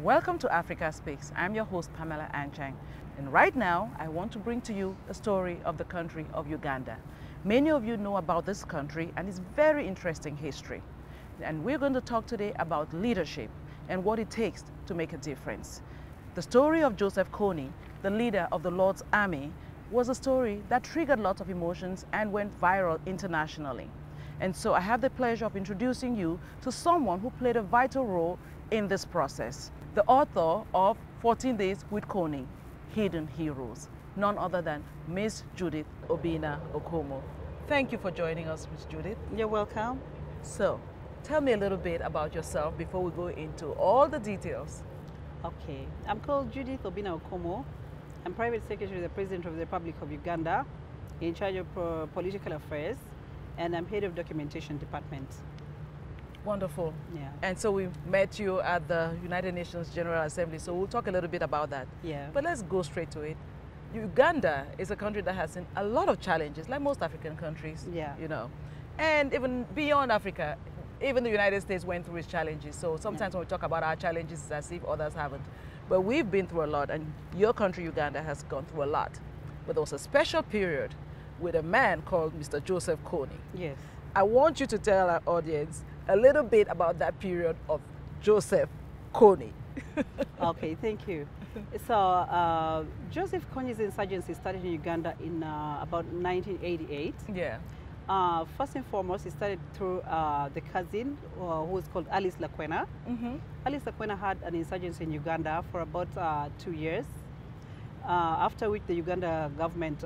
Welcome to Africa Speaks. I'm your host, Pamela Anchang. And right now, I want to bring to you the story of the country of Uganda. Many of you know about this country and its very interesting history. And we're going to talk today about leadership and what it takes to make a difference. The story of Joseph Kony, the leader of the Lord's Army, was a story that triggered lots of emotions and went viral internationally. And so I have the pleasure of introducing you to someone who played a vital role in this process. The author of 14 Days with Kony, Hidden Heroes, none other than Miss Judith Obina Okumu. Thank you for joining us, Miss Judith. You're welcome. So, tell me a little bit about yourself before we go into all the details. Okay, I'm called Judith Obina Okumu. I'm Private Secretary to the President of the Republic of Uganda, in charge of political affairs, and I'm head of documentation department. Wonderful. Yeah. And so we met you at the United Nations General Assembly, so we'll talk a little bit about that. Yeah. But let's go straight to it. Uganda is a country that has seen a lot of challenges, like most African countries. Yeah. You know, and even beyond Africa, even the United States went through its challenges. So sometimes when we talk about our challenges, it's as if others haven't. But we've been through a lot, and your country, Uganda, has gone through a lot. But there was a special period with a man called Mr. Joseph Kony. Yes. I want you to tell our audience a little bit about that period of Joseph Kony. Okay, thank you. So Joseph Kony's insurgency started in Uganda in about 1988. Yeah. First and foremost, it started through the cousin who was called Alice Lakwena. Mm-hmm. Alice Lakwena had an insurgency in Uganda for about 2 years, after which the Uganda government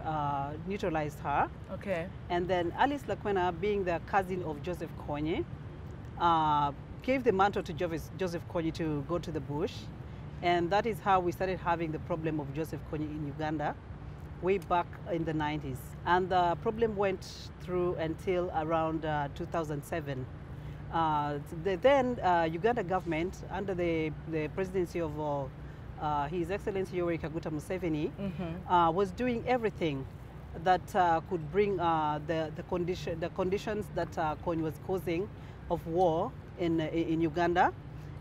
neutralized her. Okay. And then Alice Lakwena, being the cousin of Joseph Kony, gave the mantle to Joseph Kony to go to the bush. And that is how we started having the problem of Joseph Kony in Uganda way back in the 90s. And the problem went through until around 2007. Then Uganda government, under the presidency of His Excellency Yoweri Kaguta Museveni, Mm-hmm. was doing everything that could bring the conditions that Kony was causing of war in Uganda.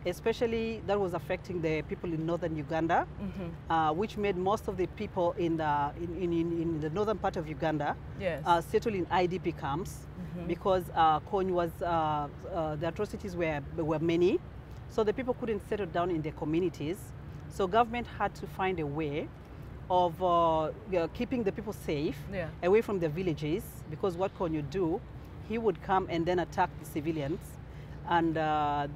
Especially that was affecting the people in northern Uganda, Mm-hmm. Which made most of the people in the northern part of Uganda, Yes. settle in IDP camps, Mm-hmm. because Kony was the atrocities were many, so the people couldn't settle down in their communities. So government had to find a way of keeping the people safe, Yeah. away from the villages, because what Kony would do, he would come and then attack the civilians. And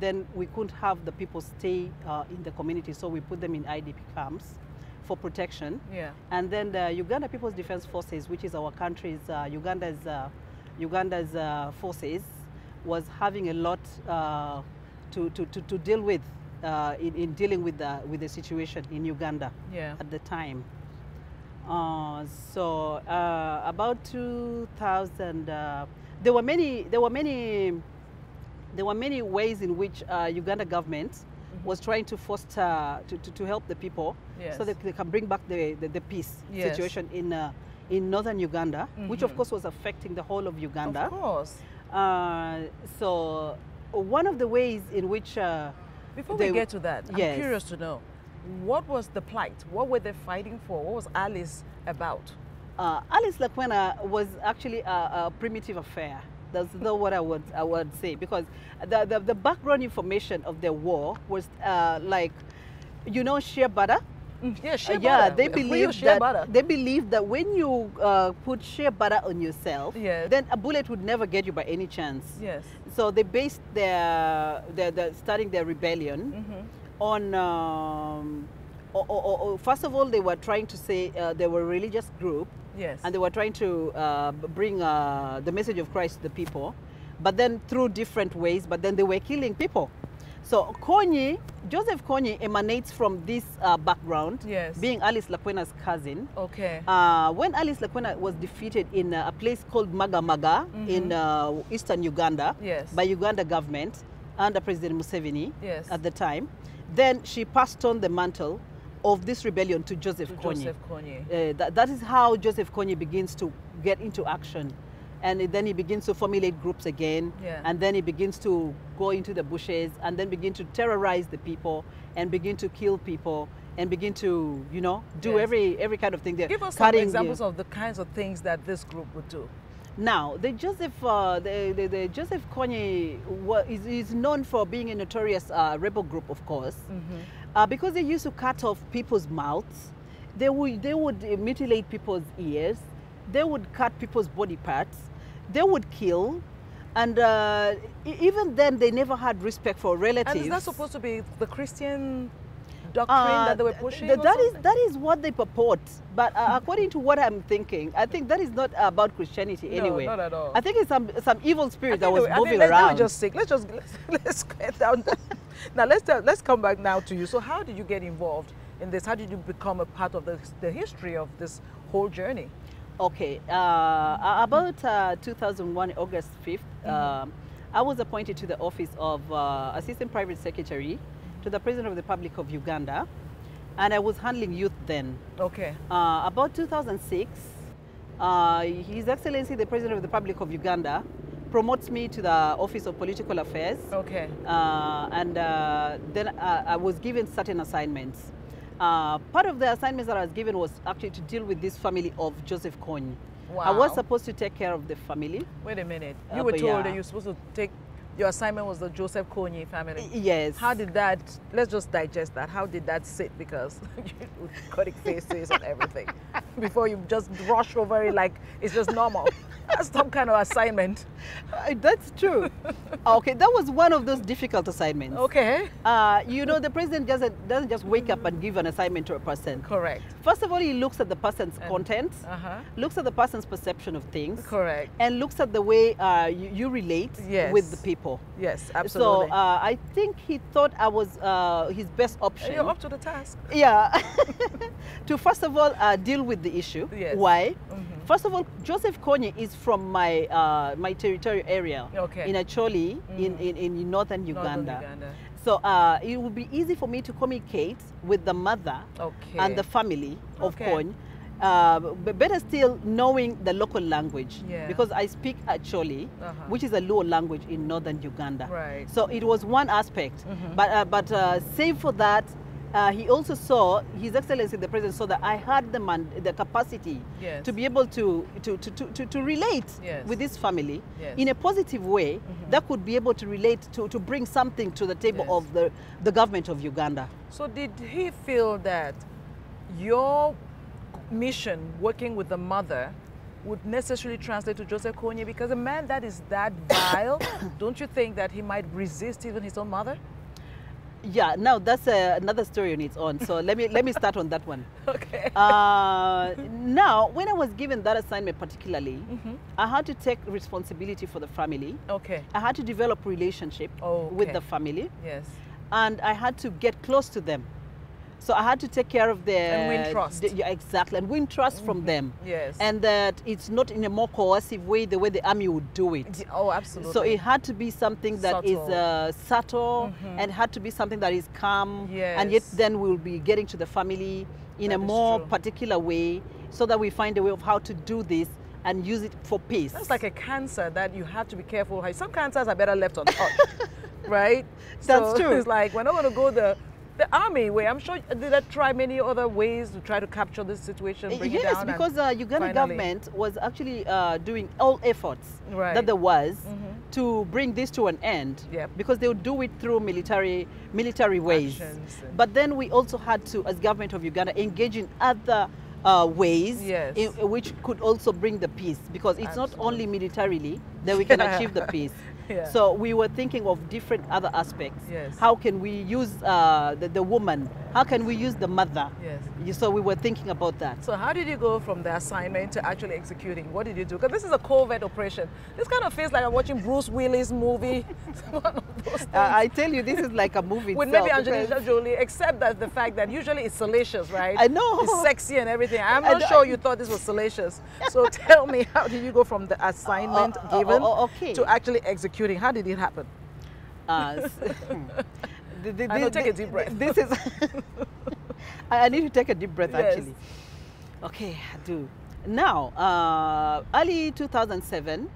then we couldn't have the people stay in the community, so we put them in IDP camps for protection. Yeah. And then the Uganda People's Defense Forces, which is our country's, Uganda's forces, was having a lot to deal with in dealing with the situation in Uganda, Yeah. at the time. So about 2000, there were many ways in which Uganda government was trying to foster to help the people, Yes. so that they can bring back the peace Yes. situation in northern Uganda, which of Mhm. course was affecting the whole of Uganda. Of course. So one of the ways in which Before they- we get to that, I'm Yes. curious to know, what was the plight? What were they fighting for? What was Alice about? Alice Lakwena was actually a primitive affair. That's not what I would say, because the background information of the war was like, shea butter. Yeah, shea Yeah, butter. they We believe use shea butter. that when you put shea butter on yourself, Yes. then a bullet would never get you by any chance. Yes. So they based their starting their rebellion Mm-hmm. on. First of all, they were trying to say they were a religious group. Yes. And they were trying to bring the message of Christ to the people, but then through different ways, but then they were killing people. So Joseph Kony emanates from this background, Yes. being Alice Lakwena's cousin. Okay. When Alice Lakwena was defeated in a place called Magamaga in eastern Uganda, Yes. by Uganda government under President Museveni, Yes. at the time, then she passed on the mantle of this rebellion to Joseph Kony. Joseph Kony. That is how Joseph Kony begins to get into action and then he begins to formulate groups again, and then he begins to go into the bushes and then begin to terrorize the people and begin to kill people and begin to, you know, do every kind of thing. Give us some examples of the kinds of things that this group would do. Now, the Joseph Kony is known for being a notorious rebel group, of course, because they used to cut off people's mouths. They would mutilate people's ears. They would cut people's body parts. They would kill. And even then, they never had respect for relatives. And is that supposed to be the Christian doctrine that they were pushing? That is what they purport. But according to what I'm thinking, I think that is not about Christianity anyway. No, not at all. I think it's some evil spirit that was moving around. Let me just say, let's get down. Now let's come back now to you. So how did you get involved in this? How did you become a part of the history of this whole journey? Okay, about 2001, August 5th, I was appointed to the office of Assistant Private Secretary to the President of the Republic of Uganda, and I was handling youth then. Okay. About 2006, His Excellency the President of the Republic of Uganda promotes me to the Office of Political Affairs. Okay. And then I was given certain assignments. Part of the assignments that I was given was actually to deal with this family of Joseph Kony. Wow. I was supposed to take care of the family. Wait a minute. You were told that you were supposed to take, your assignment was the Joseph Kony family. Yes. How did that, let's just digest that. How did that sit? Because with cutting faces and everything. Before you just rush over it like it's just normal. That's some kind of assignment. That's true. Okay, that was one of those difficult assignments. Okay. You know, the president doesn't just wake up and give an assignment to a person. Correct. First of all, he looks at the person's content, looks at the person's perception of things. Correct. And looks at the way you relate with the people. Yes, absolutely. So I think he thought I was his best option. You're up to the task. Yeah. To first of all deal with the issue. Yes. Why? First of all, Joseph Kony is from my my territorial area in Acholi, in northern Uganda. So it would be easy for me to communicate with the mother and the family of Kony. But better still, knowing the local language, because I speak Acholi, which is a Luo language in northern Uganda. Right. So it was one aspect. But save for that, he also saw, His Excellency the President saw that I had the capacity to be able to relate with this family in a positive way that could be able to relate to bring something to the table of the government of Uganda. So did he feel that your mission working with the mother would necessarily translate to Joseph Kony? Because a man that is that vile, don't you think that he might resist even his own mother? Yeah, now that's another story on its own. So let me start on that one. Okay. Now, when I was given that assignment particularly, I had to take responsibility for the family. Okay. I had to develop relationship with the family. Yes. And I had to get close to them. So I had to take care of their... And win trust. Exactly, and win trust from them. Yes. And that it's not in a more coercive way, the way the army would do it. Oh, absolutely. So it had to be something that is subtle, and had to be something that is calm. Yes. And yet then we'll be getting to the family in a more particular way, so that we find a way of how to do this and use it for peace. That's like a cancer that you have to be careful. Some cancers are better left untouched, right? That's true. It's like, we're not going to go the army way. I'm sure, did I try many other ways to try to capture this situation, bring it down? Yes, because Uganda government was actually doing all efforts that there was to bring this to an end, because they would do it through military ways. But then we also had to, as government of Uganda, engage in other ways which could also bring the peace, because it's not only militarily that we can achieve the peace. So we were thinking of different other aspects. How can we use the woman? How can we use the mother? So we were thinking about that. So how did you go from the assignment to actually executing? What did you do? Because this is a covert operation. This kind of feels like I'm watching Bruce Willis' movie. One of those things. I tell you, this is like a movie with maybe Angelina Jolie, except that the fact that usually it's salacious, right? I know. It's sexy and everything. I'm not sure you thought this was salacious. So tell me, how did you go from the assignment given to actually executing? How did it happen? I know, take a deep breath. This is... I need to take a deep breath, actually. Okay, I do. Now, early 2007,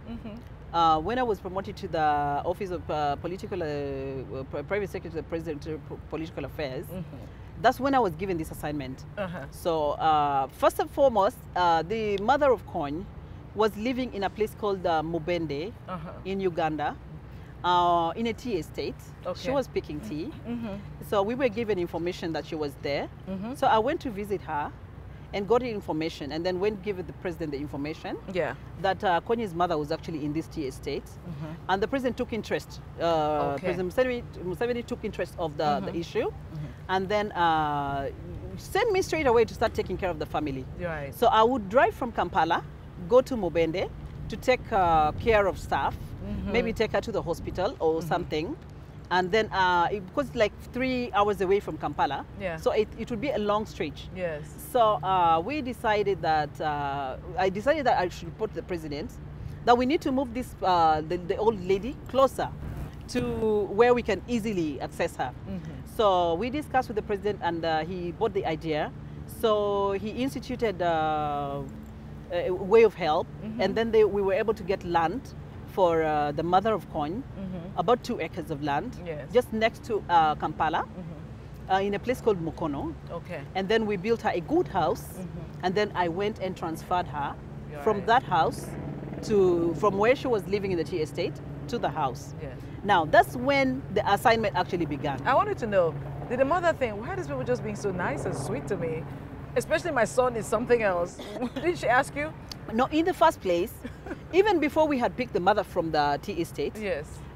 when I was promoted to the Office of Private Secretary to the President of Political Affairs, that's when I was given this assignment. So first and foremost, the mother of Kony was living in a place called Mubende in Uganda, in a tea estate. She was picking tea. So we were given information that she was there. So I went to visit her and got the information, and then went give the president the information that Kony's mother was actually in this tea estate. And the president took interest. President Museveni took interest of the issue, and then sent me straight away to start taking care of the family. So I would drive from Kampala, go to Mubende to take care of staff, maybe take her to the hospital or something. And then, because it's like 3 hours away from Kampala, so it would be a long stretch. So we decided that, I decided that I should report to the president that we need to move this, the old lady closer to where we can easily access her. So we discussed with the president, and he bought the idea. So he instituted a way of help, and then we were able to get land for the mother of Kony, about 2 acres of land, just next to Kampala, in a place called Mukono. And then we built her a good house, and then I went and transferred her from that house from where she was living in the tea estate to the house. Now, that's when the assignment actually began. I wanted to know, did the mother think, why are these people just being so nice and sweet to me? Especially my son is something else. Did she ask you? No, in the first place, even before we had picked the mother from the tea estate,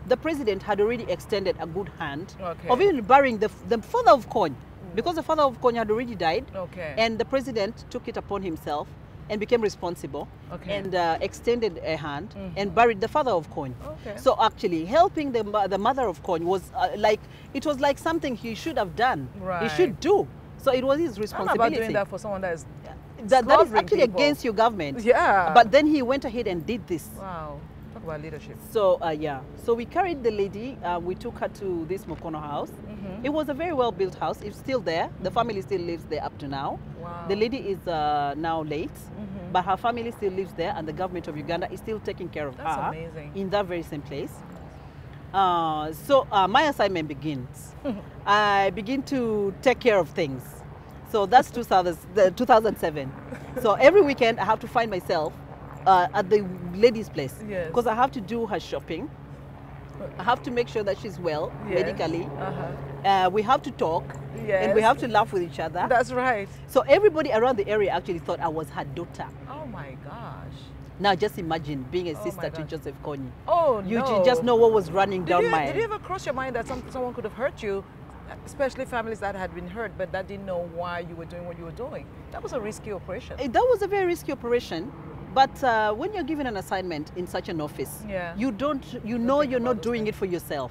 the president had already extended a good hand of even burying the father of Kony, because the father of Kony had already died, and the president took it upon himself and became responsible and extended a hand and buried the father of Kony. So actually, helping the mother of Kony was it was like something he should have done. He should do. So it was his responsibility. How about doing that for someone that is that is actually against your government. But then he went ahead and did this. Wow. Talk about leadership. So so we carried the lady, we took her to this Mukono house. It was a very well built house. It's still there. The family still lives there up to now. The lady is now late, but her family still lives there, and the government of Uganda is still taking care of her in that very same place. So my assignment begins. I begin to take care of things. So that's 2007. So every weekend I have to find myself at the lady's place, because I have to do her shopping. I have to make sure that she's well medically. We have to talk, and we have to laugh with each other. That's right. So everybody around the area actually thought I was her daughter. Oh my gosh. Now just imagine being a sister to Joseph Kony. Oh no. You just know what was running down my... Did you ever cross your mind that someone could have hurt you, especially families that had been hurt, but that didn't know why you were doing what you were doing? That was a risky operation. That was a very risky operation. But when you're given an assignment in such an office, you know you're not doing it for yourself.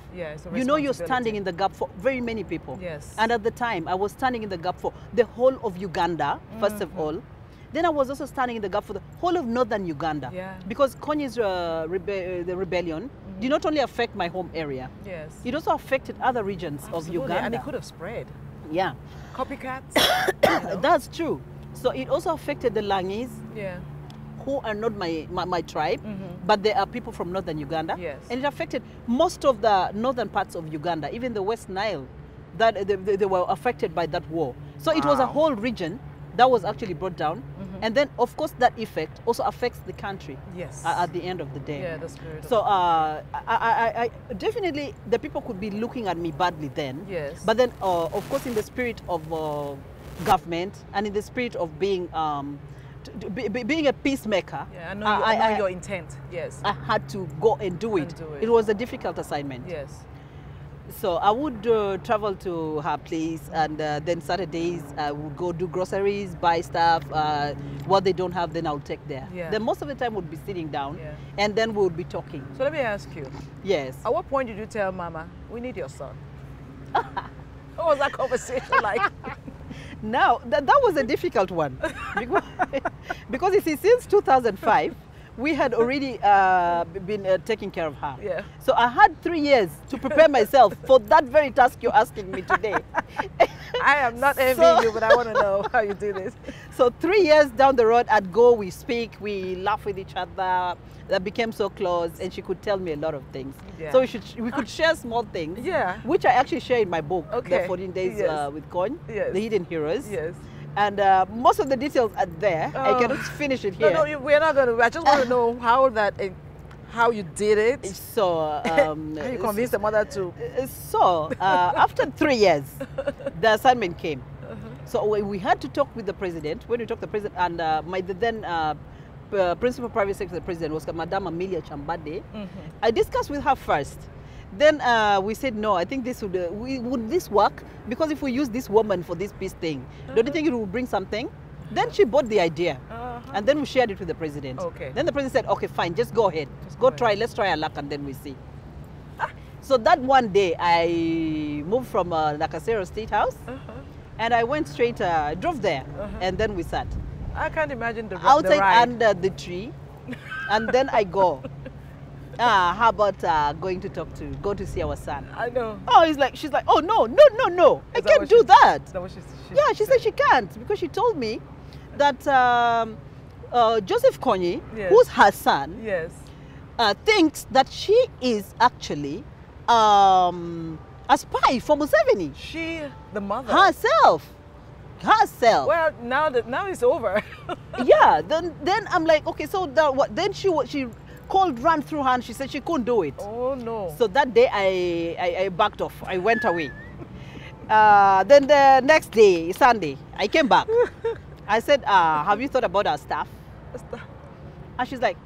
You know you're standing in the gap for very many people. And at the time, I was standing in the gap for the whole of Uganda, first of all. Then I was also standing in the gap for the whole of northern Uganda. Because Kony's the rebellion did not only affect my home area, it also affected other regions of Uganda. And it could have spread. Copycats. That's true. So it also affected the Langis, who are not my tribe, but they are people from northern Uganda. And it affected most of the northern parts of Uganda, even the West Nile, that they were affected by that war. So it was a whole region that was actually brought down. And then, of course, that effect also affects the country at the end of the day. That's good. So I definitely, the people could be looking at me badly then. But then, of course, in the spirit of government and in the spirit of being being a peacemaker, I know your intent. I had to go and do it. It was a difficult assignment. So I would travel to her place, and then Saturdays I would go do groceries, buy stuff. What they don't have, then I'll take there. Then most of the time we'd be sitting down, and then we would be talking. So let me ask you. At what point did you tell Mama, we need your son? What was that conversation like? Now, that was a difficult one. Because you see, since 2005, we had already been taking care of her. Yeah. So I had 3 years to prepare myself for that very task you're asking me today. I am not envying you, but I want to know how you do this. So 3 years down the road, I'd go, we speak, we laugh with each other. That became so close, and she could tell me a lot of things. Yeah. So we could share small things, Yeah. which I actually share in my book, Okay. The 14 Days Yes. with Kony, Yes. The Hidden Heroes. Yes. And most of the details are there. I cannot finish it here. No, we're not going to. I just want to know how you did it. So, How you convinced the mother to. After 3 years, the assignment came. So we had to talk with the president. When we talked to the president, and my then principal private secretary of the president was Madame Amelia Chambade. I discussed with her first. Then we said, no, I think this would this work? Because if we use this woman for this peace thing, don't you think it will bring something? Then she bought the idea. And then we shared it with the president. Okay. Then the president said, okay, fine, just go ahead. Go try, let's try our luck, and then we see. So that one day, I moved from Nakasero State House, and I went straight, drove there, and then we sat. I can't imagine the Outside ride. under the tree, and then I go. How about go to see our son? I know. Oh, she's like, oh, no. I Is that can't what do she- that. Is that what Yeah, she said she can't, because she told me that Joseph Kony, Yes. who's her son, Yes. thinks that she is actually a spy for Museveni. She, the mother. Herself. Well, now it's over. Yeah, then I'm like, okay, so then she ran through her, and she said she couldn't do it. Oh no. So that day I backed off. I went away. Then the next day, Sunday, I came back. I said, have you thought about our staff? And she's like,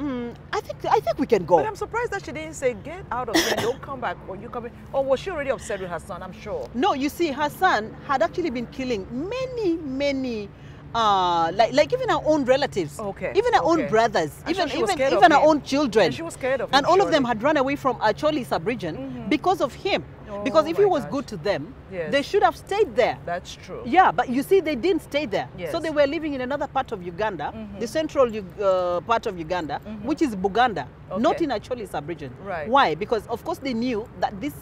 I think we can go. But I'm surprised that she didn't say, get out of here, don't come back, or you come in. Or was she already upset with her son? I'm sure. No, you see, her son had actually been killing many, like even her own relatives, Okay, even her okay. own brothers, I'm sure even she was scared of her him. own children. And she was scared of him, And all of them surely. had run away from Acholi sub-region because of him. Oh Because if he my was gosh. good to them, Yes. they should have stayed there. That's true. Yeah, but you see, they didn't stay there. Yes. So they were living in another part of Uganda, the central part of Uganda, which is Buganda, not Okay. in Acholi sub-region. Right. Why? Because, of course, they knew that this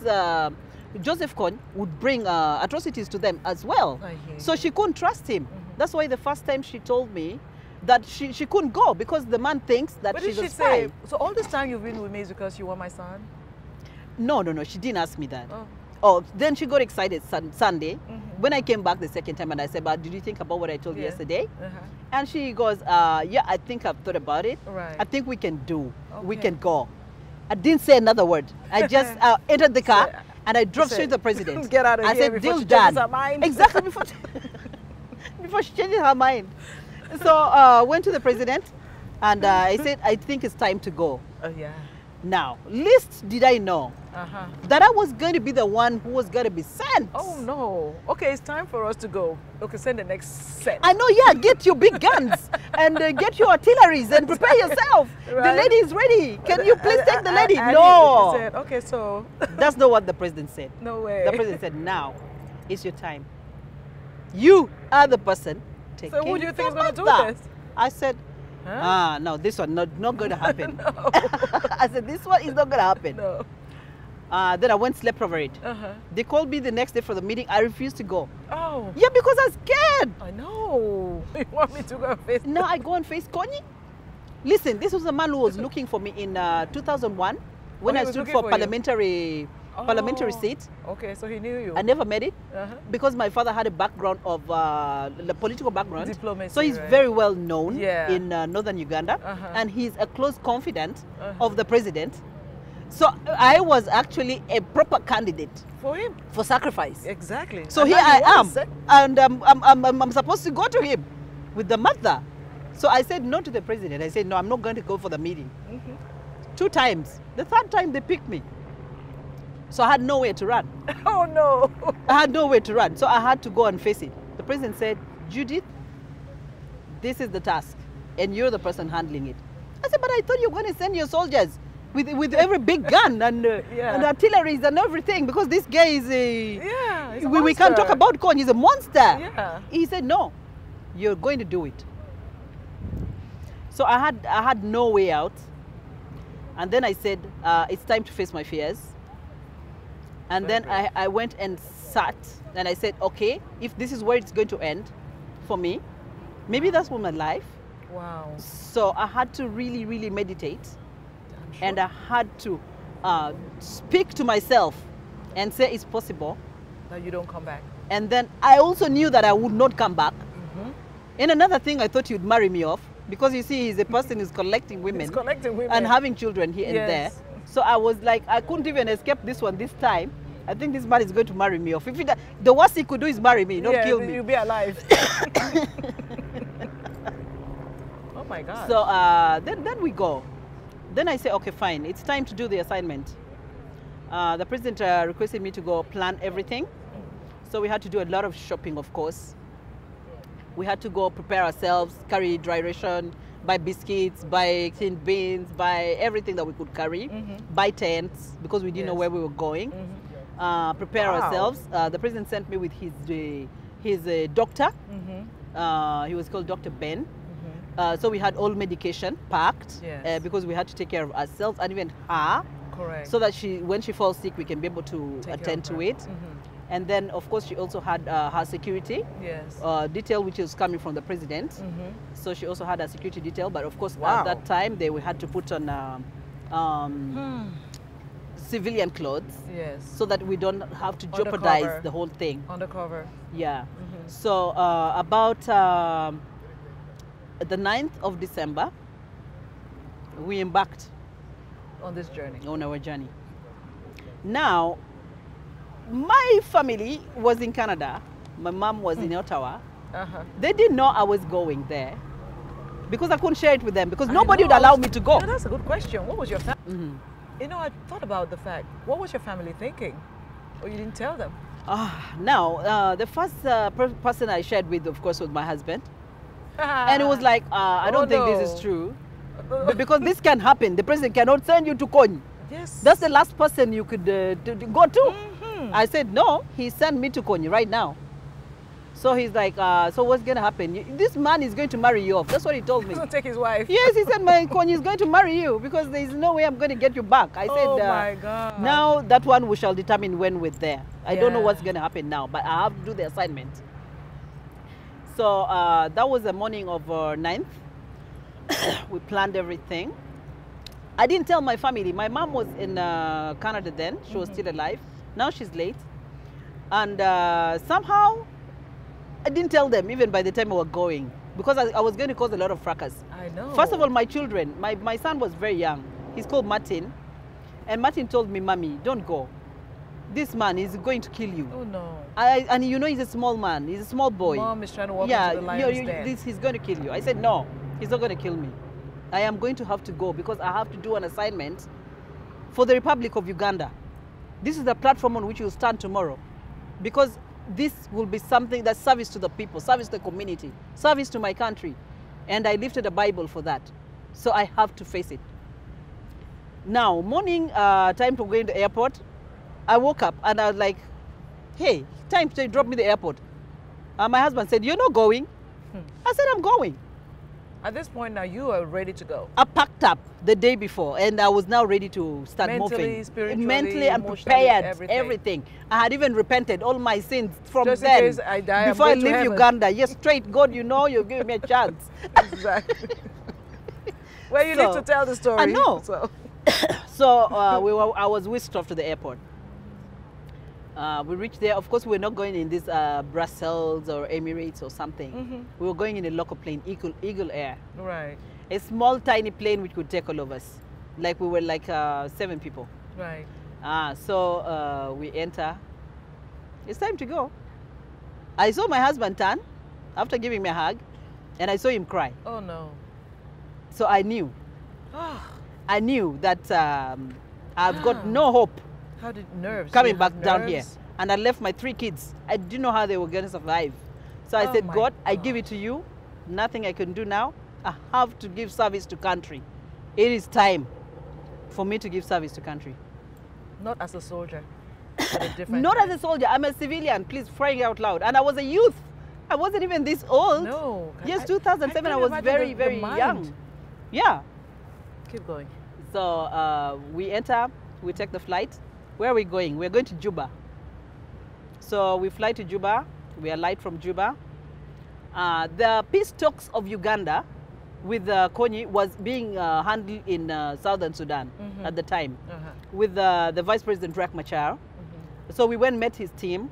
Joseph Kony would bring atrocities to them as well. I hear So she couldn't trust him. That's why the first time she told me that she couldn't go, because the man thinks that But she's did a she spy. say, so all this time you've been with me is because you were my son? No, she didn't ask me that. Oh. Oh, then she got excited Sunday. When I came back the second time, and I said, but did you think about what I told you Yeah. yesterday? Uh-huh. And she goes, yeah, I think I've thought about it. Right. I think we can do. We Okay. can go. I didn't say another word. I just entered the car, Say- and I drove say, straight to the president. "Get out of I here said, before deal she changes done. her mind." Exactly, before she changes her mind. So went to the president, and I said, I think it's time to go. Oh, yeah. Now, least did I know Uh-huh. that I was going to be the one who was going to be sent. Oh, no. Okay, it's time for us to go. Okay, send the next set. I know, yeah, get your big guns and get your artilleries and prepare yourself. The Right. lady is ready. Can you please take the lady? And No. he said, okay, so That's not what the president said. no way. The president said, now is your time. You are the person taking So who do you think is the going to do matter. this? I said, Huh? no, this one not going to happen. I said, this one is not going to happen. No. Then I went slept over it. Uh-huh. They called me the next day for the meeting. I refused to go. Oh, Yeah, because I'm scared. I know. You want me to go face? Now I go and face Kony. Listen, this was a man who was looking for me in 2001 when he I was stood looking for for you? parliamentary Oh, seat. Okay, so he knew you. I never met it Uh-huh. because my father had a background of the political background. Diplomacy, So he's right. very well known Yeah. in northern Uganda, Uh-huh. and he's a close confidant Uh-huh. of the president. So I was actually a proper candidate For him. for sacrifice. Exactly. So And here now he I am, was set. and I'm supposed to go to him with the mother. So I said no to the president. I said, no, I'm not going to go for the meeting. 2 times. The 3rd time they picked me. So I had nowhere to run. Oh, no. I had nowhere to run. So I had to go and face it. The president said, Judith, this is the task, and you're the person handling it. I said, but I thought you were going to send your soldiers with every big gun and artilleries and everything, because this guy is a... Yeah, he's a we can't talk monster. about Kony, he's a monster. Yeah. He said, no, you're going to do it. So I had no way out. And then I said, it's time to face my fears. And then I went and sat and I said, okay, if this is where it's going to end for me, maybe that's for my life. Wow. So I had to really, really meditate. Sure. And I had to speak to myself and say it's possible. That you don't come back. And then I also knew that I would not come back. And another thing, I thought you'd marry me off, because you see, he's a person who's collecting women. He's collecting women. And having children here and there. So I was like, I couldn't even escape this one this time. I think this man is going to marry me off. If the worst he could do is marry me, not kill me. You'll be alive. Oh my God. So then we go. Then I say, okay, fine, it's time to do the assignment. The president requested me to go plan everything. So we had to do a lot of shopping, of course. We had to go prepare ourselves, carry dry ration, buy biscuits, buy tin beans, buy everything that we could carry, buy tents, because we didn't know where we were going. Prepare ourselves. The president sent me with his doctor. He was called Dr. Ben. So we had all medication packed because we had to take care of ourselves and even her. Correct. So that when she falls sick, we can be able to attend to it. And then, of course, she also had her security detail, which is coming from the president. So she also had a security detail. But of course, at that time, we had to put on civilian clothes, so that we don't have to jeopardize the whole thing. Undercover. Yeah. So about the 9th of December, we embarked on this journey. On our journey. Now, my family was in Canada. My mom was in Ottawa. They didn't know I was going there because I couldn't share it with them, because nobody would allow me to go. No, that's a good question. What was your family? You know, I thought about the fact, what was your family thinking? Or you didn't tell them? Now, the first person I shared with, of course, was my husband. And it was like, I don't think this is true. Because this can happen. The president cannot send you to Kony. Yes. That's the last person you could go to. I said, no, he sent me to Kony right now. So he's like, so what's going to happen? This man is going to marry you off. That's what he told me. He's going to take his wife. Yes, he said, my Kony is going to marry you because there's no way I'm going to get you back. I said, oh my God. Now that one we shall determine when we're there. I don't know what's going to happen now, but I have to do the assignment. So that was the morning of 9th. We planned everything. I didn't tell my family. My mom was in Canada then. She was still alive. Now she's late. And somehow, I didn't tell them even by the time we were going, because I was going to cause a lot of fracas. I know. First of all, my children. My son was very young. He's called Martin. And Martin told me, Mommy, don't go. This man is going to kill you. Oh, no. And you know, he's a small man. He's a small boy. Mom is trying to walk into the lion's den. He's going to kill you. I said, no, he's not going to kill me. I am going to have to go because I have to do an assignment for the Republic of Uganda. This is the platform on which you'll stand tomorrow, because this will be something that's service to the people, service to the community, service to my country. And I lifted a Bible for that. So I have to face it. Now, morning, time to go in the airport, I woke up and I was like, hey, time to drop me the airport. My husband said, you're not going? I said, I'm going. At this point now, you are ready to go. I packed up the day before and I was now ready to start moving. Spiritually, mentally, I'm prepared, everything. I had even repented all my sins from just then. in case I die, before I leave Uganda. Yes, straight, God, you know, you give me a chance. Exactly. Well, you need to tell the story. I know. So, I was whisked off to the airport. We reached there. Of course, we're not going in this Brussels or Emirates or something. We were going in a local plane, Eagle Air. Right. A small, tiny plane which could take all of us. Like we were like 7 people. Right. So we enter. It's time to go. I saw my husband turn after giving me a hug, and I saw him cry. Oh no. So I knew. I knew that I've got no hope. How did nerves? Coming back down here. And I left my 3 kids. I didn't know how they were going to survive. So I said, God, I give it to you. Nothing I can do now. I have to give service to country. It is time for me to give service to country. Not as a soldier. At a different Not time. as a soldier. I'm a civilian, please, crying out loud. And I was a youth. I wasn't even this old. No. Yes, 2007, I was very, very young. Yeah. Keep going. So we enter, we take the flight. Where are we going? We're going to Juba. So we fly to Juba. We alight from Juba. The peace talks of Uganda with Kony was being handled in southern Sudan at the time with the Vice President Riek Machar. So we went and met his team.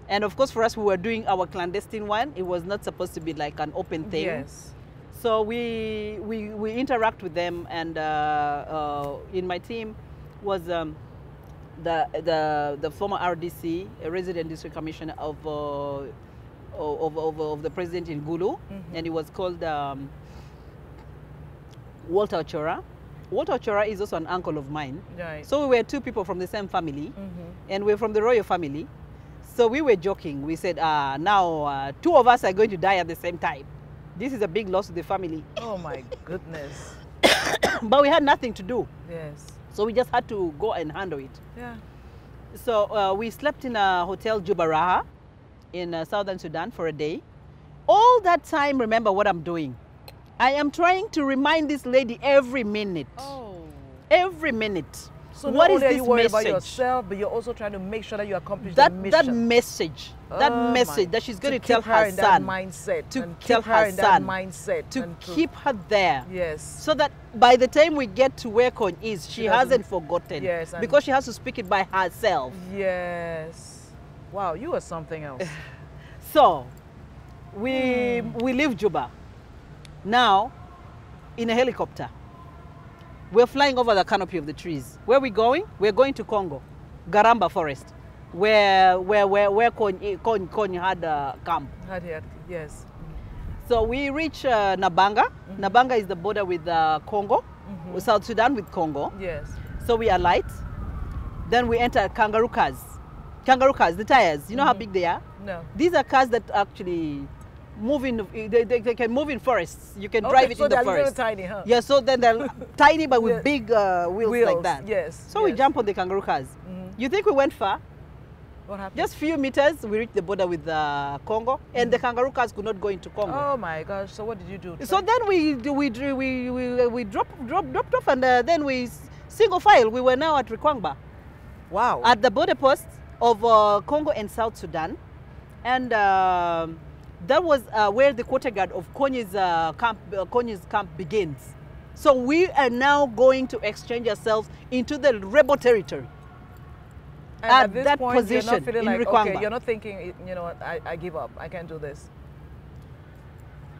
And of course, for us, we were doing our clandestine one. It was not supposed to be like an open thing. Yes. So we interact with them, and in my team was the former RDC, a resident district commissioner of the president in Gulu, and he was called Walter Ochora. Walter Ochora is also an uncle of mine. Right. So we were two people from the same family, and we're from the royal family. So we were joking. We said, now two of us are going to die at the same time. This is a big loss to the family. Oh my goodness. But we had nothing to do. Yes. So we just had to go and handle it. Yeah. So we slept in a hotel, Juba Raha, in southern Sudan for a day. All that time, remember what I'm doing. I am trying to remind this lady every minute. Oh. Every minute. So what not is only are this you worried message? about yourself, but you're also trying to make sure that you accomplish that the mission. that message that she's going to tell her son, mindset, to and tell keep her her in son, that mindset, to and keep her there. Yes. So that by the time we get to where Kony is, she hasn't forgotten. Yes. Because she has to speak it by herself. Yes. Wow, you are something else. So we leave Juba. Now, in a helicopter. We're flying over the canopy of the trees. Where are we going? We're going to Congo, Garamba forest, where Kony had a camp. Yes. So we reach Nabanga. Nabanga is the border with Congo, with South Sudan with Congo. Yes. So we alight. Then we enter kangaroo cars. Kangaroo cars, the tires. You know how big they are? No. These are cars that actually move in. They can move in forests. You can drive it in the forest. So they're little tiny, huh? Yeah. So then they're tiny, but with big wheels like that. Yes. So we jump on the kangaroo cars. You think we went far? What happened? Just few meters, we reached the border with Congo, and the kangaroo cars could not go into Congo. Oh my gosh! So what did you do? So then we dropped off, and then we single file. We were now at Rikwangba. Wow. At the border post of Congo and South Sudan, and that was where the quarter guard of Kony's camp begins. So we are now going to exchange ourselves into the rebel territory. And at this that point, position you're not feeling like, Rikwangba. okay, you're not thinking, you know what, I give up, I can't do this.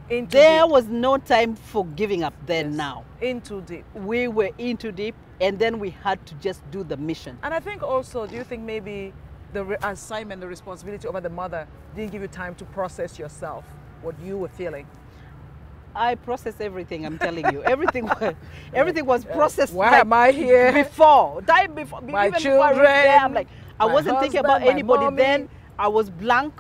There was no time for giving up then. Now. In too deep. We were in too deep, and then we had to just do the mission. And I think also, do you think maybe the assignment, the responsibility over the mother didn't give you time to process yourself, what you were feeling? I processed everything, I'm telling you. Everything was processed. Why am I here? Before. My even children. Before I reached there, I'm like, I wasn't thinking about anybody mommy. then. I was blank.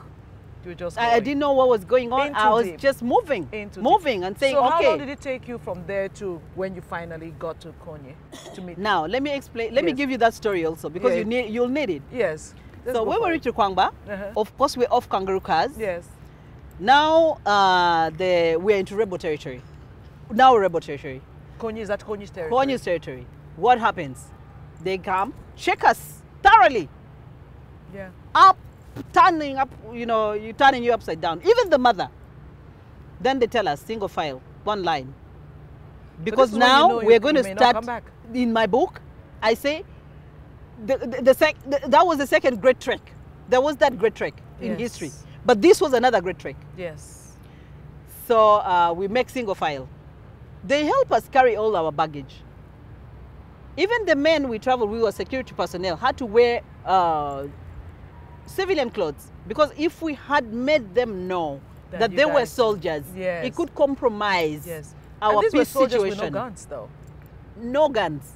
You were just I didn't know what was going on. I was just moving and saying, so okay. how long did it take you from there to when you finally got to Kony to meet? Now, let me explain. Let me give you that story also, because you'll need it. Yes. So when we reached Rikwangba, of course we're off kangaroo cars. Yes. Now we're into rebel territory. Now rebel territory. Kony, is that Kony's territory? Kony's territory. What happens? They come, check us thoroughly. Yeah. Up, turning up, you're turning you upside down. Even the mother. Then they tell us, single file, one line. Because now we're going to start, in my book, I say, that was the second great trek. There was that great trek in history. But this was another great trek. Yes. So we make single file. They help us carry all our baggage. Even the men we traveled, we were security personnel, had to wear civilian clothes. Because if we had made them know that they were soldiers, it could compromise our peace situation. With no guns, though. No guns.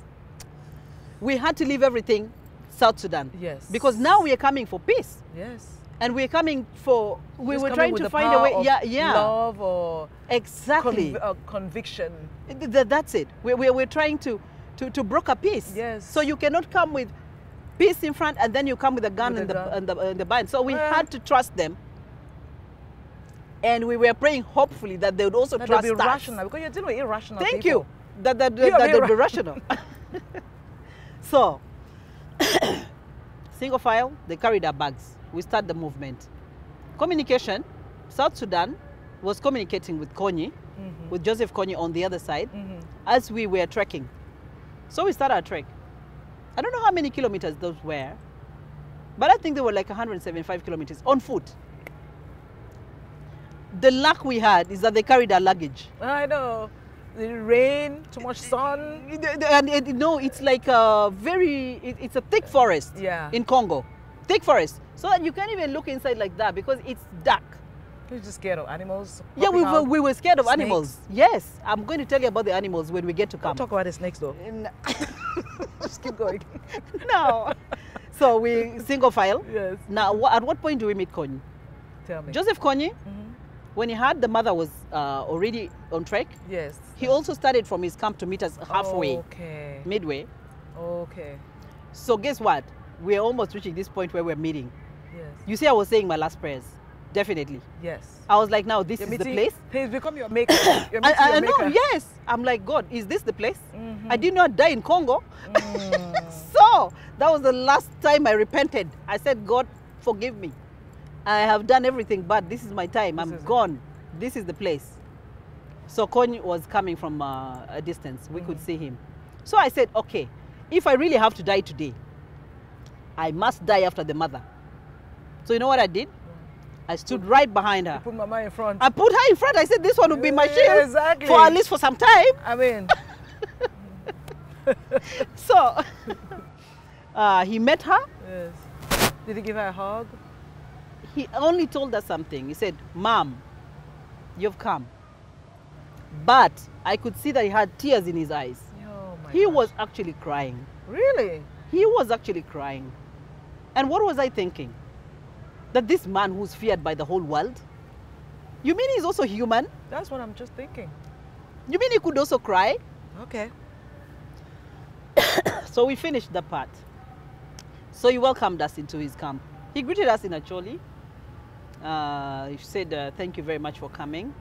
We had to leave everything South Sudan. Yes. Because now we are coming for peace. Yes. And we're coming for, we were trying to find a way, love or exactly conviction. That's it. We're trying to broker peace. Yes. So you cannot come with peace in front, and then you come with a gun and the behind. So we had to trust them. And I think it was soldiers with no guns, though. No guns. We were trying to broker peace. So you cannot come with peace in front, and then you come with a gun and the behind. So we had to trust them. So we had to trust them. So we had to trust them. So we had to trust them. And we were praying hopefully that they would also That trust they'll be us. rational, because you're dealing with irrational Thank people. you. That You are they'd be very rational. So, single file, they carried our bags. We start the movement. Communication, South Sudan was communicating with Kony, with Joseph Kony on the other side, as we were trekking. So we started our trek. I don't know how many kilometers those were, but I think they were like 175 kilometers on foot. The luck we had is that they carried our luggage. I know. The rain, too much sun. And no, it's like a it's a thick forest in Congo. Thick forest. So that you can't even look inside like that because it's dark. You're just scared of animals? Yeah, we were scared of animals. Yes, I'm going to tell you about the animals when we get to camp. Don't talk about the snakes though. Just keep going. No. So we single file. Yes. Now, at what point do we meet Kony? Tell me. Joseph Kony, when he heard the mother was already on trek, yes, he also started from his camp to meet us halfway, okay, midway. Okay. So guess what? We're almost reaching this point where we're meeting. Yes. You see, I was saying my last prayers. Definitely. Yes. I was like, now this is the place. He's become your maker. You're I your know, maker. yes. I'm like, God, is this the place? I did not die in Congo. So that was the last time I repented. I said, God, forgive me. I have done everything, but this is my time. I'm gone. This is the place. So Kony was coming from a distance. We could see him. So I said, okay, if I really have to die today, I must die after the mother. So you know what I did? I stood right behind her. You put Mama in front. I put her in front. I said, this one will be my shield. Exactly. For at least for some time. I mean. So, he met her. Yes. Did he give her a hug? He only told her something. He said, Mom, you've come. But I could see that he had tears in his eyes. Oh my He gosh. was actually crying. Really? He was actually crying. And what was I thinking? That this man who's feared by the whole world, you mean he's also human? That's what I'm just thinking. You mean he could also cry? Okay. So we finished the part. So he welcomed us into his camp. He greeted us in Acholi. He said, thank you very much for coming.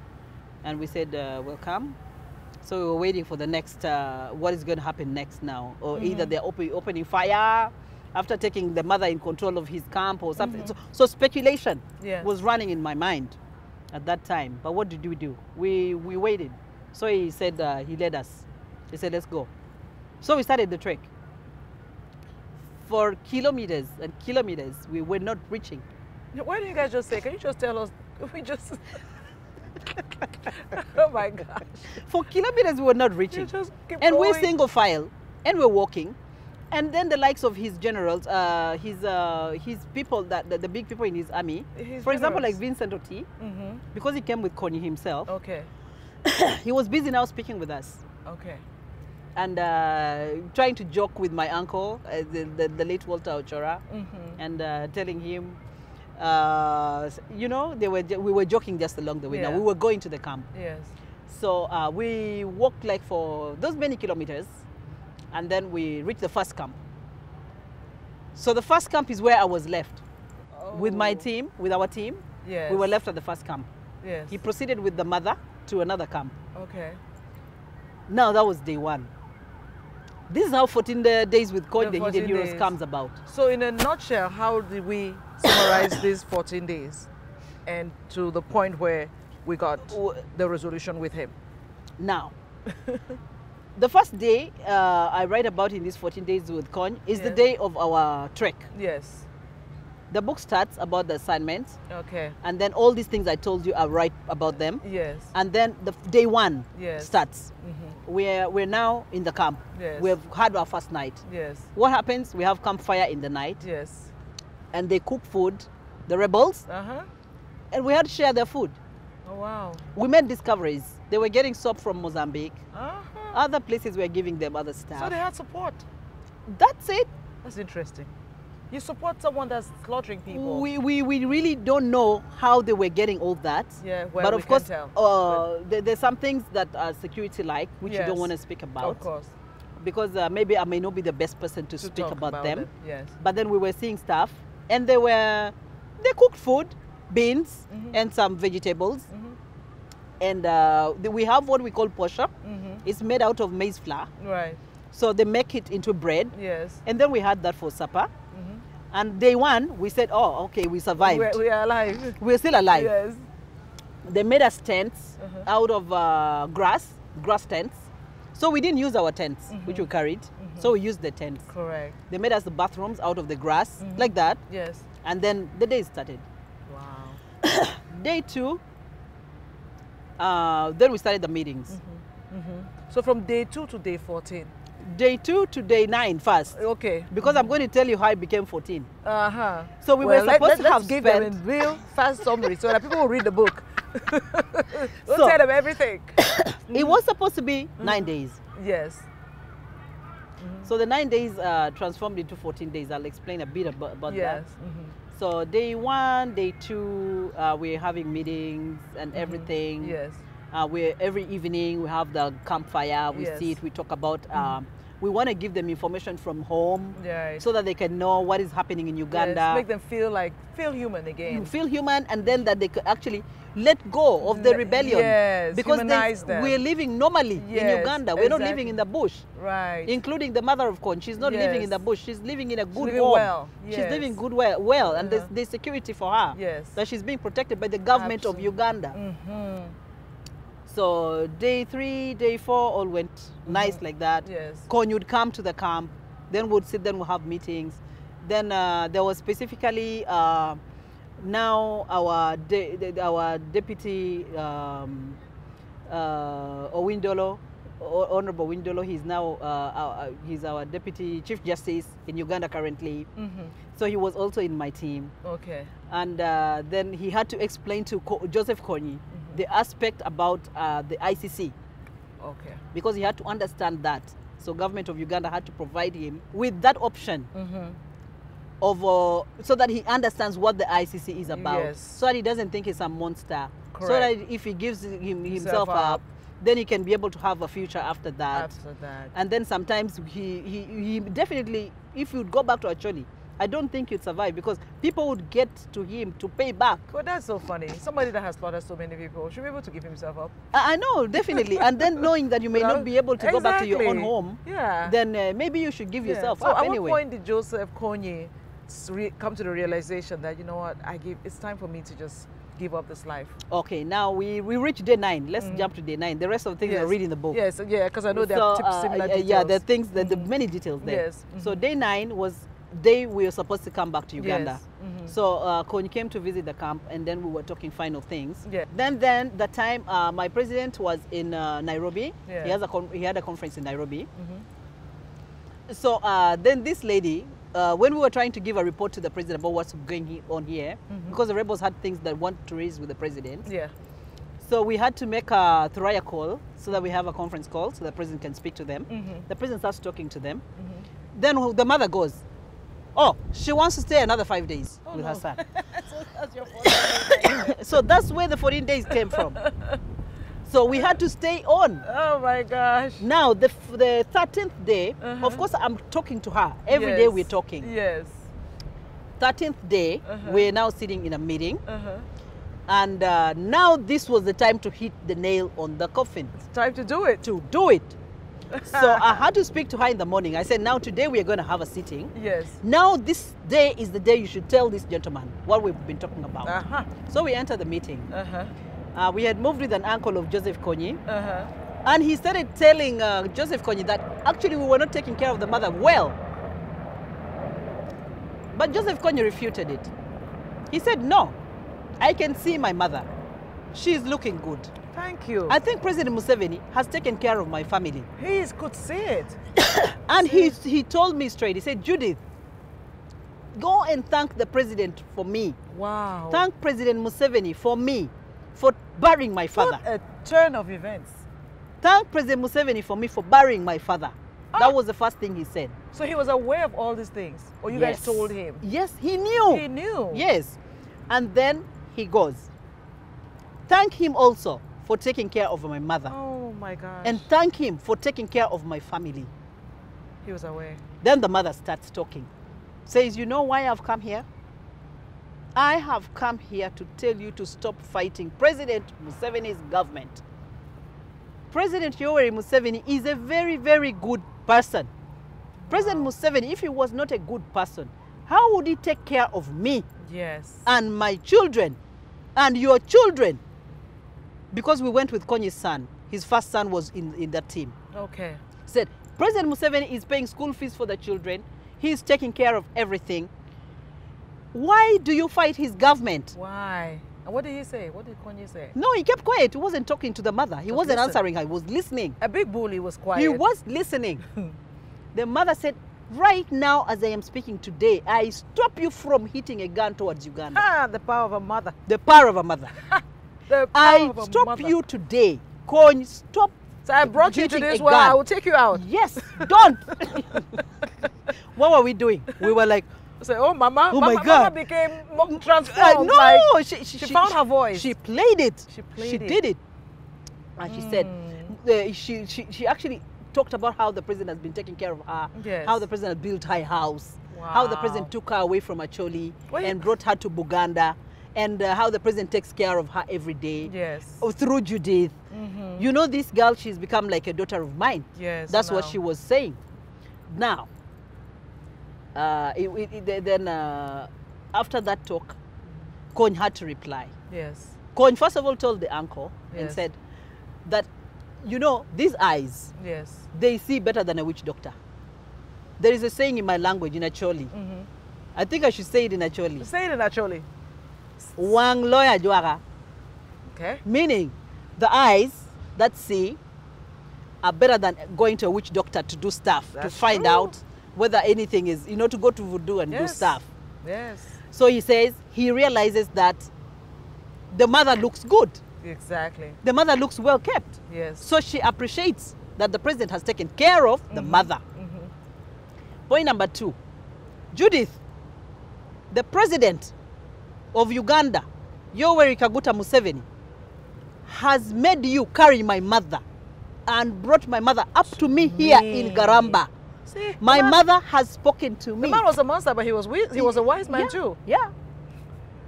And we said, welcome. So we were waiting for the next, what is going to happen next now. Or either they're opening fire after taking the mother in control of his camp or something. So speculation was running in my mind at that time. But what did we do? We waited. So he said, he led us. He said, let's go. So we started the trek. For kilometers and kilometers, we were not reaching. Why don't you guys just say, can you just tell us, we just... Oh my gosh. For kilometers, we were not reaching. You just keep and going. we're single file, and we're walking. And then the likes of his generals, his people, the big people in his army, for example, like Vincent Oti, because he came with Kony himself, Okay. he was busy now speaking with us. Okay. And trying to joke with my uncle, the late Walter Ochora, and telling him, you know, we were joking just along the way. Now we were going to the camp. Yes. So we walked like for those many kilometers, and then we reached the first camp. So the first camp is where I was left with my team, with our team. Yes. We were left at the first camp. Yes. He proceeded with the mother to another camp. Okay. Now that was day one. This is how 14 days with Kony, the Hidden Heroes, comes about. So in a nutshell, how did we summarize these 14 days and to the point where we got the resolution with him? Now, the first day I write about in these 14 days with Kony is the day of our trek. Yes. The book starts about the assignments. Okay. And then all these things I told you, I write about them. Yes. And then the day one starts. We're now in the camp. Yes. We've had our first night. Yes. What happens? We have campfire in the night. Yes. And they cook food, the rebels, and we had to share their food. Oh, wow. We made discoveries. They were getting soap from Mozambique. Other places were giving them other stuff. So they had support. That's it. That's interesting. You support someone that's slaughtering people. We really don't know how they were getting all that. Yeah, well, but we of course, can tell. there's some things that are security like, which you don't want to speak about. Of course. Because maybe I may not be the best person to speak about them. Yes. But then we were seeing stuff, and they cooked food, beans, and some vegetables. And we have what we call posha. It's made out of maize flour. Right. So they make it into bread. Yes. And then we had that for supper. And day one, we said, oh, okay, we survived. We are alive. We're still alive. Yes. They made us tents out of grass tents. So we didn't use our tents, which we carried. So we used the tents. Correct. They made us the bathrooms out of the grass, like that. Yes. And then the day started. Wow. Day two, then we started the meetings. So from day 2 to day 14. Day 2 to day 9 first. Okay. Because I'm going to tell you how it became 14. So we Well, were supposed to have let's give them in real fast summary so that people will read the book. Don't So- tell them everything. It was supposed to be 9 days. Yes. So the 9 days transformed into 14 days. I'll explain a bit about Yes. that. So day 1, day 2, we're having meetings and everything. Yes. Every evening we have the campfire, we Yes. sit, we talk about, we want to give them information from home Right. so that they can know what is happening in Uganda. Yes. Make them feel human again. You feel human, and then that they could actually let go of the rebellion. Yes, because humanize them. we're living normally in Yes, Uganda. We're not exactly. living in the bush. Right. Including the mother of Kony. She's not living in Yes. the bush. She's living in a good living home. well. She's Yes. living well, and there's security for her. Yes. That she's being protected by the government of Uganda. So day 3, day 4 all went nice like that. Yes. Kony would come to the camp, then we'd sit, then we'll have meetings. Then there was specifically now our deputy Owindolo, Honorable Owindolo, he's now he's our deputy chief justice in Uganda currently. So he was also in my team. Okay. And then he had to explain to Joseph Kony the aspect about the ICC, Okay. because he had to understand that. So government of Uganda had to provide him with that option of so that he understands what the ICC is about. Yes. So that he doesn't think he's a monster. So Correct. that if he gives himself up, then he can be able to have a future after that. After that. And then sometimes he definitely, if you'd go back to Acholi, I don't think you'd survive, because people would get to him to pay back. But that's so funny. Somebody that has slaughtered so many people should be able to give himself up. I know, definitely. And then knowing that you may not be able to go back to your own home, Yeah. then maybe you should give yourself So up at anyway. what point did Joseph Kony come to the realization that, you know what, it's time for me to just give up this life? Okay, now we reach day 9. Let's jump to day 9. The rest of the things are read in the book. Yes, yeah, because I know there are similar details. Yeah, there are things, there are many details there. Yes. So day 9 was day we were supposed to come back to Uganda. Yes. So Kony came to visit the camp, and then we were talking final things. Yeah. Then the time my president was in Nairobi. Yeah. He had a conference in Nairobi. So then this lady, when we were trying to give a report to the president about what's going on here, because the rebels had things that want to raise with the president. Yeah. So we had to make a Thuraya call so that we have a conference call so the president can speak to them. The president starts talking to them. Then the mother goes, oh, she wants to stay another 5 days with her son. So that's your 14 days. So that's where the 14 days came from. So we had to stay on. Oh my gosh. Now, the 13th day, of course, I'm talking to her. Every day we're talking. Yes. 13th day, we're now sitting in a meeting. And now this was the time to hit the nail on the coffin. It's time to do it. To do it. So I had to speak to her in the morning. I said, now today we are going to have a sitting. Yes. Now this day is the day you should tell this gentleman what we've been talking about. So we entered the meeting. We had moved with an uncle of Joseph Kony. And he started telling Joseph Kony that actually we were not taking care of the mother well. But Joseph Kony refuted it. He said, no, I can see my mother. She's looking good. Thank you. I think President Museveni has taken care of my family. He could see it. And he told me straight, he said, Judith, go and thank the president for me. Wow. Thank President Museveni for me, for burying my father. What a turn of events. Thank President Museveni for me for burying my father. That was the first thing he said. So he was aware of all these things? Or you guys told him? Yes, he knew. He knew? Yes. And then he goes, thank him also for taking care of my mother. Oh my gosh. And thank him for taking care of my family. He was aware. Then the mother starts talking. Says, you know why I've come here? I have come here to tell you to stop fighting President Museveni's government. President Yoweri Museveni is a very, very good person. President Museveni, if he was not a good person, how would he take care of me? Yes. And my children and your children? Because we went with Kony's son. His first son was in that team. Okay. Said, President Museveni is paying school fees for the children. He's taking care of everything. Why do you fight his government? Why? And what did he say? What did Kony say? No, he kept quiet. He wasn't talking to the mother. He wasn't answering her. He was listening. A big bully was quiet. He was listening. The mother said, right now as I am speaking today, I stop you from hitting a gun towards Uganda. Ah, the power of a mother. The power of a mother. The power I of a stop mother. you today. Kony, stop. So I brought you to this world. I will take you out. Yes, don't. What were we doing? We were like, say, oh, Mama, oh Mama, my God. Mama became transformed. No, like, she found her voice. She played it. She did it. And she said, she actually talked about how the president has been taking care of her, Yes. how the president built her house, Wow. how the president took her away from Acholi and brought her to Buganda, and how the president takes care of her every day. Yes. Through Judith. You know, this girl, she's become like a daughter of mine. Yes. That's what she was saying. Now, then after that talk, Kony had to reply. Yes. Kony first of all told the uncle and Yes. said that, you know, these eyes, Yes. they see better than a witch doctor. There is a saying in my language, in Acholi. I think I should say it in Acholi. Say it actually. Wang loya juara. Okay. Meaning, the eyes that see are better than going to a witch doctor to do stuff, to That's find true. out whether anything is, you know, to go to voodoo and do Yes. stuff. Yes. So he says, he realizes that the mother looks good. Exactly. The mother looks well kept. Yes. So she appreciates that the president has taken care of the mother. Point number 2, Judith, the president of Uganda, Yoweri Kaguta Museveni, has made you carry my mother and brought my mother up to me here in Garamba. See, My mother has spoken to me. the man was a monster, but he was a wise man too. Yeah.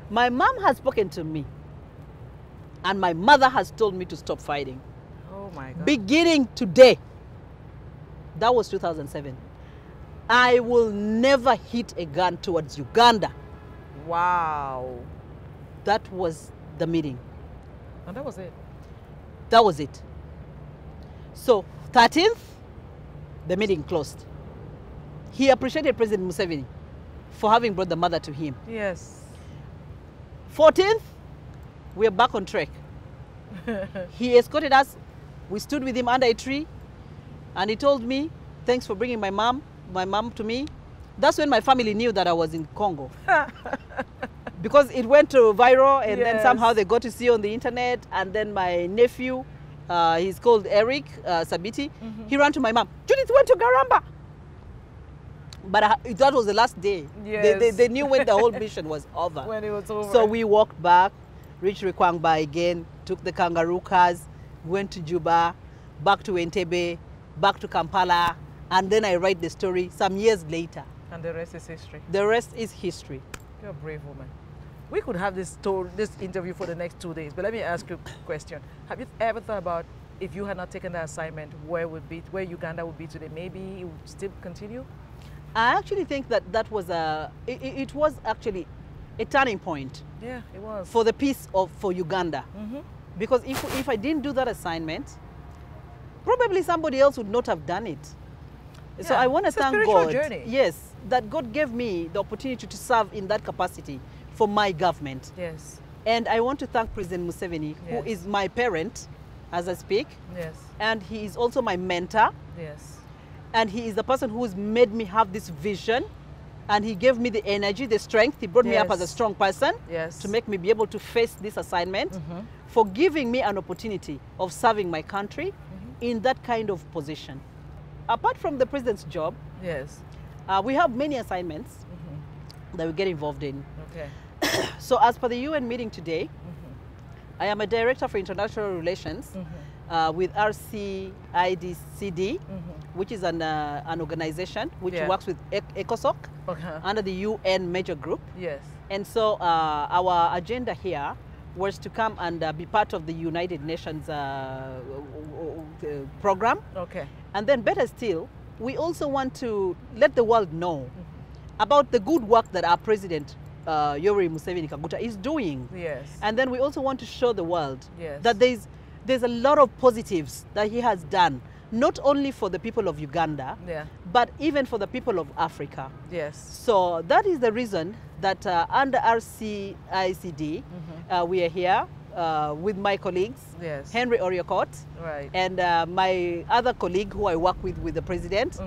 My mom has spoken to me. And my mother has told me to stop fighting. Oh my God. Beginning today, that was 2007, I will never hit a gun towards Uganda. Wow. That was the meeting. And that was it. That was it. So 13th, the meeting closed. He appreciated President Museveni for having brought the mother to him. Yes. 14th, we are back on track. He escorted us. We stood with him under a tree, and he told me, thanks for bringing my mom to me. That's when my family knew that I was in Congo. Because it went to viral, and then somehow they got to see on the internet, and then my nephew, he's called Eric Sabiti, he ran to my mom. Judith went to Garamba. But that was the last day. Yes. They knew when the whole mission was over. When it was over. So we walked back, reached Rikwangba again, took the kangaroo cars, went to Juba, back to Entebbe, back to Kampala, and then I write the story some years later. And the rest is history. The rest is history. You're a brave woman. We could have this interview for the next 2 days, but let me ask you a question. Have you ever thought about if you had not taken that assignment, where Uganda would be today? Maybe it would still continue? I actually think that was it was actually a turning point. Yeah, it was. For the peace for Uganda. Because if I didn't do that assignment, probably somebody else would not have done it. Yeah, so I want to it's a thank spiritual God. journey. Yes, that God gave me the opportunity to serve in that capacity for my government. Yes. And I want to thank President Museveni, who is my parent as I speak. Yes. And he is also my mentor. Yes. And he is the person who's made me have this vision. And he gave me the energy, the strength. He brought me up as a strong person to make me be able to face this assignment, for giving me an opportunity of serving my country in that kind of position. Apart from the president's job, we have many assignments that we get involved in. Okay. So as per the UN meeting today, I am a director for international relations with RCIDCD, which is an organization which Yeah. works with ECOSOC under the UN major group. Yes. And so our agenda here was to come and be part of the United Nations program. Okay. And then better still, we also want to let the world know about the good work that our president, Yoweri Museveni Kaguta, is doing. Yes. And then we also want to show the world Yes. that there's a lot of positives that he has done, not only for the people of Uganda, Yeah. but even for the people of Africa. Yes. So that is the reason that under RCICD, we are here with my colleagues, Yes. Henry Oriokot, Right. and my other colleague who I work with the president,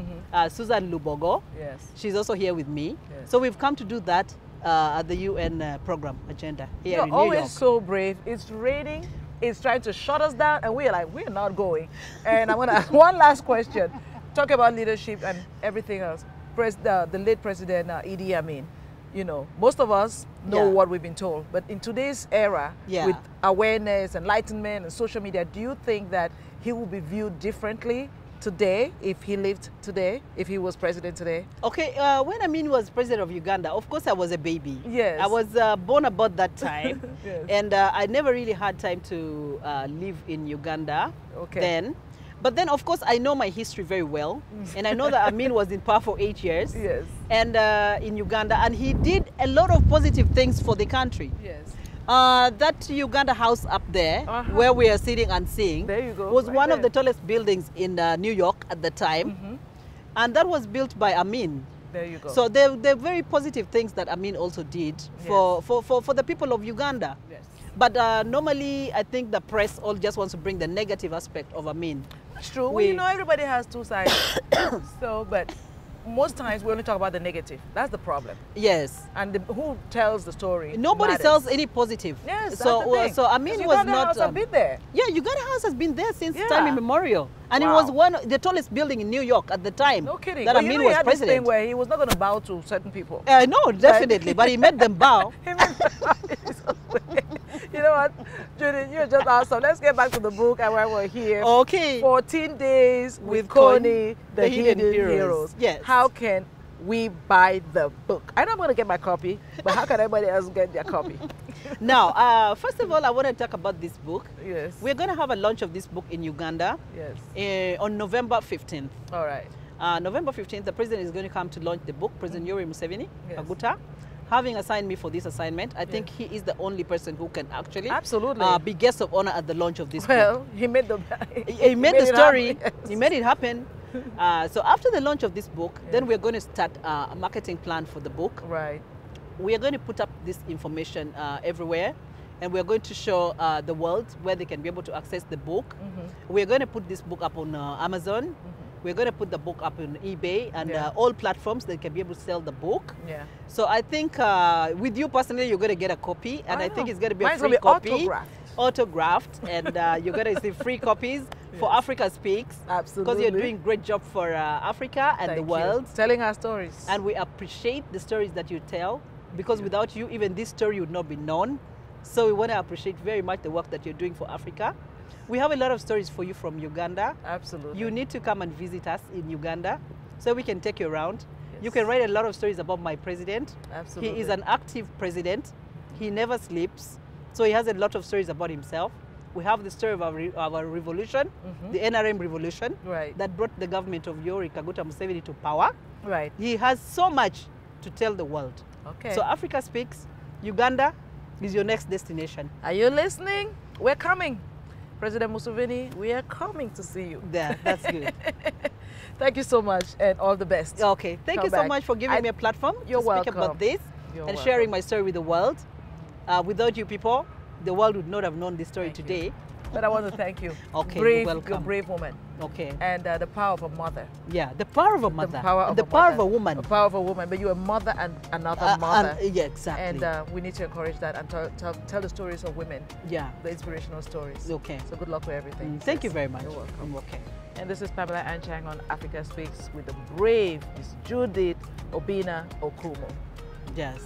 Susan Lubogo. Yes. She's also here with me. Yes. So we've come to do that at the UN program agenda here You're in New always York. so brave. It's raining. It's trying to shut us down, and we're like, we're not going. And I'm gonna ask one last question. Talk about leadership and everything else. The late President Idi Amin. You know, most of us know what we've been told, but in today's era, with awareness, enlightenment, and social media, do you think that he will be viewed differently today if he lived today, if he was president today? Okay, when Amin was president of Uganda, of course I was a baby. Yes. I was born about that time. Yes. And I never really had time to live in Uganda then. But then, of course, I know my history very well. And I know that Amin was in power for 8 years. Yes. And in Uganda. And he did a lot of positive things for the country. Yes. That Uganda house up there, where we are sitting and seeing, there you go, was right one there. of the tallest buildings in New York at the time. And that was built by Amin. There you go. So they're very positive things that Amin also did for the people of Uganda. Yes. But normally, I think the press all just wants to bring the negative aspect of Amin. That's true. Well, you know, everybody has two sides. So, but most times we only talk about the negative. That's the problem. Yes. And who tells the story? Nobody matters. tells any positive. Yes, so that's the thing. so Amin was Uganda not. House have been there. Yeah, Uganda House has been there since time immemorial, and it Wow. was the tallest building in New York at the time. No kidding. That But Amin you know, he was had this thing president. where he was not going to bow to certain people. No, definitely, but he made them bow. You know what, Judith, you're just awesome. Let's get back to the book and why we're here. Okay. 14 Days with Kony, Kony, the Hidden Heroes. Yes. How can we buy the book? I know I'm going to get my copy, but how can everybody else get their copy? Now, first of all, I want to talk about this book. Yes. We're going to have a launch of this book in Uganda on November 15th. All right. November 15th, the president is going to come to launch the book, President Yoweri Museveni Kaguta. Having assigned me for this assignment, I think he is the only person who can actually be guest of honor at the launch of this book. Well, he made the he made the story. Yes. He made it happen. So after the launch of this book, then we're going to start a marketing plan for the book. Right. We are going to put up this information everywhere, and we're going to show the world where they can be able to access the book. We're going to put this book up on Amazon. We're going to put the book up on eBay and all platforms that can be able to sell the book. Yeah. So I think with you personally, you're going to get a copy, and I think it's going to be a free gonna be copy. Autographed. And you're going to receive free copies for Africa Speaks. Absolutely. Because you're doing a great job for Africa and the world. Telling our stories. And we appreciate the stories that you tell, because without you, even this story would not be known. So we want to appreciate very much the work that you're doing for Africa. We have a lot of stories for you from Uganda. Absolutely. You need to come and visit us in Uganda so we can take you around. Yes. You can write a lot of stories about my president. Absolutely. He is an active president. He never sleeps. So he has a lot of stories about himself. We have the story of our revolution, the NRM revolution, that brought the government of Yoweri Kaguta Museveni to power. Right. He has so much to tell the world. Okay. So Africa Speaks, Uganda is your next destination. Are you listening? We're coming. President Museveni, we are coming to see you. Yeah, that's good. Thank you so much, and all the best. Okay, thank you so much for giving me a platform to speak about this and sharing my story with the world. Without you people, the world would not have known this story today. But I want to thank you. Okay, brave, welcome. You're a brave woman. Okay. And the power of a mother. Yeah, the power of a mother. The power of a woman. The power of a woman. But you're a mother and another mother. Yeah, exactly. And we need to encourage that and tell the stories of women. Yeah. The inspirational stories. Okay. So good luck with everything. Thank you very much. You're welcome. Okay. And this is Pamela Anchang on Africa Speaks with the brave Miss Judith Obina Okumu. Yes.